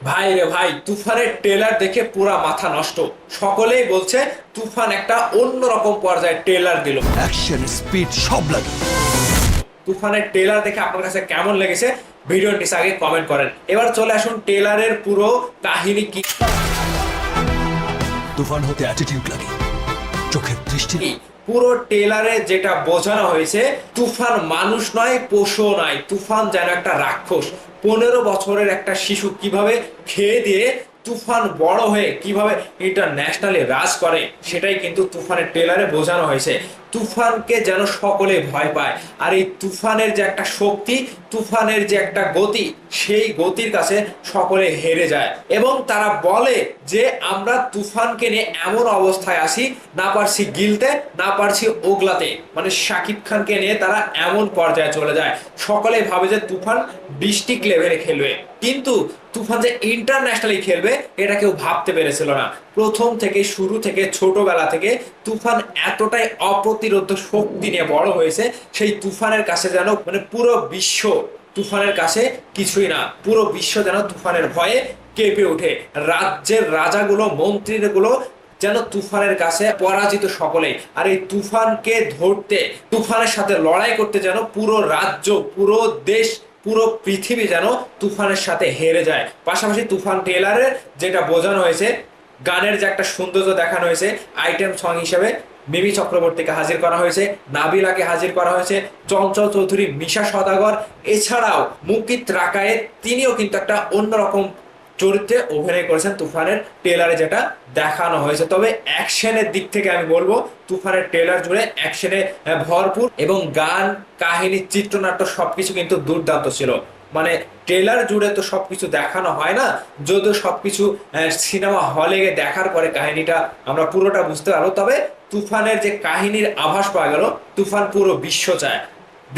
ভাই রে ভাই, তুফানের ট্রেলার দেখে পুরা মাথা নষ্ট। সকলেই বলছে তুফান একটা অন্যরকম পর্যায়ে ট্রেলার দিল। অ্যাকশন স্পিড সব লাগে। তুফানের ট্রেলার দেখে আপনার কাছে কেমন লেগেছে ভিডিওর নিচে আগে কমেন্ট করেন। এবার চলে আসুন ট্রেলারের পুরো কাহিনী কি। তুফান হতে অ্যাটিটিউড লাগে, চোখের দৃষ্টি নেই। পুরো ট্রেলারে যেটা বোঝানো হয়েছে, তুফান মানুষ নয়, পশু নয়, তুফান যেন একটা রাক্ষস। 15 বছরের একটা শিশু কিভাবে খেয়ে দিয়ে তুফান বড় হয়ে কিভাবে ইন্টারন্যাশনালি রাজ করে, সেটাই কিন্তু তুফানের ট্রেলারে বোঝানো হয়েছে। তুফানকে যেন সকলে ভয় পায়, আর এই তুফানের যে একটা শক্তি, তুফানের যে একটা গতি, সেই গতির কাছে সকলে হেরে যায় এবং তারা বলে যে আমরা তুফানকে নিয়ে এমন অবস্থায় আসি, না পারছি গিলতে, না পারছি ওগলাতে। মানে শাকিব খানকে নিয়ে তারা এমন পর্যায়ে চলে যায়। সকলে ভাবে যে তুফান ডিস্ট্রিক্ট লেভেলে খেলবে, কিন্তু তুফান যে ইন্টারন্যাশনালি খেলবে এটা কেউ ভাবতে পেরেছিল না। প্রথম থেকে, শুরু থেকে, ছোটবেলা থেকে তুফান এতটাই অপ্রতিরোধ শক্তি নিয়ে বড় হয়েছে, সেই তুফানের কাছে যেন মানে পুরো বিশ্ব তুফানের কাছে কিছুই না। পুরো বিশ্ব যেন তুফানের ভয়ে কেঁপে ওঠে। রাজ্যের রাজাগুলো, মন্ত্রীগুলো যেন তুফানের কাছে পরাজিত সকলেই। আর এই তুফানকে ধরতে, তুফানের সাথে লড়াই করতে যেন পুরো রাজ্য, পুরো দেশ, পুরো পৃথিবী যেন তুফানের সাথে হেরে যায়। পাশাপাশি তুফান ট্রেলারের যেটা বোঝানো হয়েছে, গানের যে একটা সৌন্দর্য দেখানো হয়েছে, আইটেম সং হিসেবে মিমি চক্রবর্তীকে হাজির করা হয়েছে, নাবিলাকে হাজির করা হয়েছে, চঞ্চল চৌধুরী, মিশা সদাগর, এছাড়াও মুকিত রাকায়েত, তিনিও কিন্তু একটা অন্যরকম চরিত্রে অভিনয় করেছেন তুফানের ট্রেলারে যেটা দেখানো হয়েছে। তবে অ্যাকশনের দিক থেকে আমি বলবো তুফানের ট্রেলার জুড়ে অ্যাকশনে ভরপুর, এবং গান, কাহিনী, চিত্রনাট্য সবকিছু কিন্তু দুর্দান্ত ছিল। মানে ট্রেলার জুড়ে তো সবকিছু দেখানো হয় না, যদিও সবকিছু সিনেমা হলে গিয়ে দেখার পরে কাহিনীটা আমরা পুরোটা বুঝতে পারবো। তবে তুফানের যে কাহিনীর আভাস পাওয়া গেল, তুফান পুরো বিশ্ব চায়,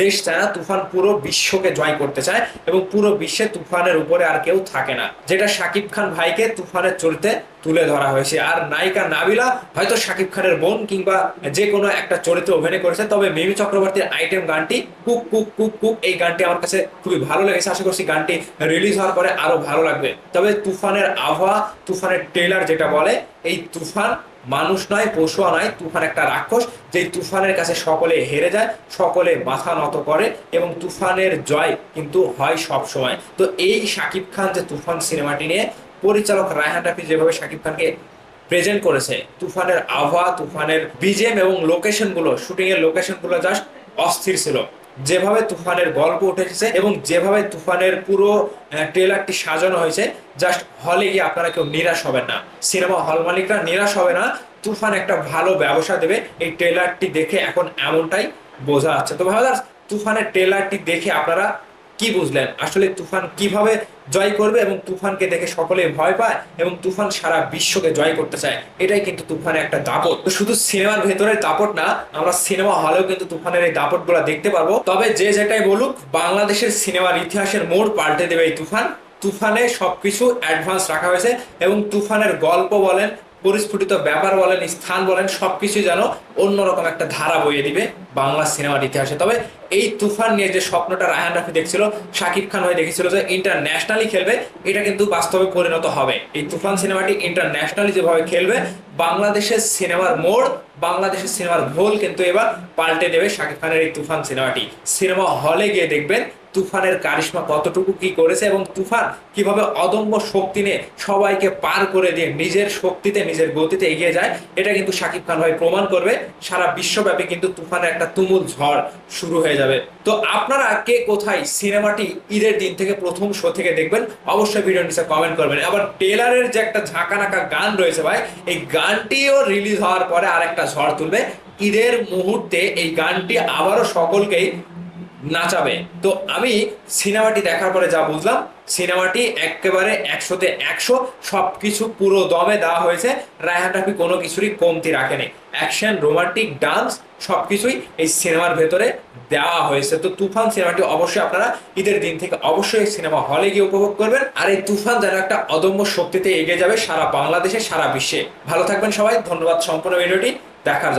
দেশ চায় না, তুফান পুরো বিশ্বকে জয় করতে চায় এবং পুরো বিশ্বে তুফানের উপরে আর কেউ থাকে না, যেটা শাকিব খান ভাইকে তুফানের চরিত্রে তুলে ধরা হয়েছে। আর নায়িকা নাবিলা হয়তো শাকিব খানের বোন কিংবা যে কোনো একটা চরিত্রে অভিনয় করেছে। তবে মিমি চক্রবর্তীর আইটেম গানটি কুক কুক কুক কুক, এই গানটি আমার কাছে খুবই ভালো লেগেছে। আশা করছি গানটি রিলিজ হওয়ার পরে আরো ভালো লাগবে। তবে তুফানের আবহাওয়া, তুফানের ট্রেলার যেটা বলে, এই তুফান মানুষ নয়, পশু নয়, তুফান একটা রাক্ষস, যেই তুফানের কাছে সকলে হেরে যায়, সকলে মাথা নত করে এবং তুফানের জয় কিন্তু হয় সব সময়। তো এই শাকিব খান যে তুফান সিনেমাটি নিয়ে, পরিচালক রায়হান রাফি যেভাবে শাকিব খানকে প্রেজেন্ট করেছে, তুফানের আবহাওয়া, তুফানের বিজিএম এবং লোকেশন গুলো, শুটিং এর লোকেশন গুলো জাস্ট অস্থির ছিল। যেভাবে তুফানের গল্প উঠেছে এবং যেভাবে তুফানের পুরো ট্রেলারটি সাজানো হয়েছে, জাস্ট হলে গিয়ে আপনারা কেউ নিরাশ হবেন না, সিনেমা হল মালিকরা নিরাশ হবে না। তুফান একটা ভালো ব্যবসা দেবে, এই ট্রেলারটি দেখে এখন এমনটাই বোঝা যাচ্ছে। তো ভাই, তুফানের ট্রেলারটি দেখে আপনারা কি বুঝলেন, আসলে তুফান কিভাবে জয় করবে এবং তুফানকে দেখে সকলে ভয় পায় এবং তুফান সারা বিশ্বকে জয় করতে চায়, এটাই কিন্তু তুফানের একটা দাপট। তো শুধু সিনেমার ভেতরের দাপট না, আমরা সিনেমা হলেও কিন্তু তুফানের এই দাপট গুলা দেখতে পারবো। তবে যে যেটাই বলুক, বাংলাদেশের সিনেমার ইতিহাসের মোড় পাল্টে দেবে এই তুফান। তুফানে সবকিছু অ্যাডভান্স রাখা হয়েছে এবং তুফানের গল্প বলেন, পরিস্ফুটিত ব্যাপার বলেন, স্থান বলেন, সবকিছু যেন অন্যরকম একটা ধারা বইয়ে দিবে বাংলা সিনেমার ইতিহাসে। তবে এই তুফান নিয়ে যে স্বপ্নটা রায়হান রাফি দেখছিল, শাকিব খান হয়ে দেখেছিল যে ইন্টারন্যাশনালি খেলবে, এটা কিন্তু বাস্তবে পরিণত হবে। এই তুফান সিনেমাটি ইন্টারন্যাশনালি যেভাবে খেলবে, বাংলাদেশের সিনেমার মোড়, বাংলাদেশের সিনেমার ভোল কিন্তু এবার পাল্টে দেবে শাকিব খানের এই তুফান সিনেমাটি। সিনেমা হলে গিয়ে দেখবেন তুফানের কারিশমা কতটুকু কি করেছে এবং তুফান কিভাবে অদম্য শক্তি নিয়ে সবাইকে পার করে দিয়ে নিজের শক্তিতে, নিজের গতিতে এগিয়ে যায়। এটা কিন্তু শাকিব খান ভাই প্রমাণ করবে। সারা বিশ্বব্যাপী কিন্তু তুফানের একটা তুমুল ঝড় শুরু হয়ে যাবে। তো আপনারা কে কোথায় সিনেমাটি ঈদের দিন থেকে প্রথম শো থেকে দেখবেন, অবশ্যই ভিডিও নিচে কমেন্ট করবেন। আবার ট্রেলারের যে একটা ঝাঁকানাকা গান রয়েছে ভাই, এই গানটিও রিলিজ হওয়ার পরে আর একটা ঝড় তুলবে। ঈদের মুহূর্তে এই গানটি আবারও সকলকেই নাচাবে। তো আমি সিনেমাটি দেখার পরে যা বুঝলাম, সিনেমাটি একেবারে 100-তে 100, সবকিছু পুরো দমে দেওয়া হয়েছে। রায়হান রাফি কোনো কিছুরই কমতি রাখেনি। অ্যাকশন, রোমান্টিক, ডান্স সবকিছুই এই সিনেমার ভেতরে দেওয়া হয়েছে। তো তুফান সিনেমাটি অবশ্যই আপনারা ঈদের দিন থেকে অবশ্যই সিনেমা হলে গিয়ে উপভোগ করবেন। আর এই তুফান যেন একটা অদম্য শক্তিতে এগিয়ে যাবে সারা বাংলাদেশে, সারা বিশ্বে। ভালো থাকবেন সবাই, ধন্যবাদ সম্পূর্ণ ভিডিওটি দেখার জন্য।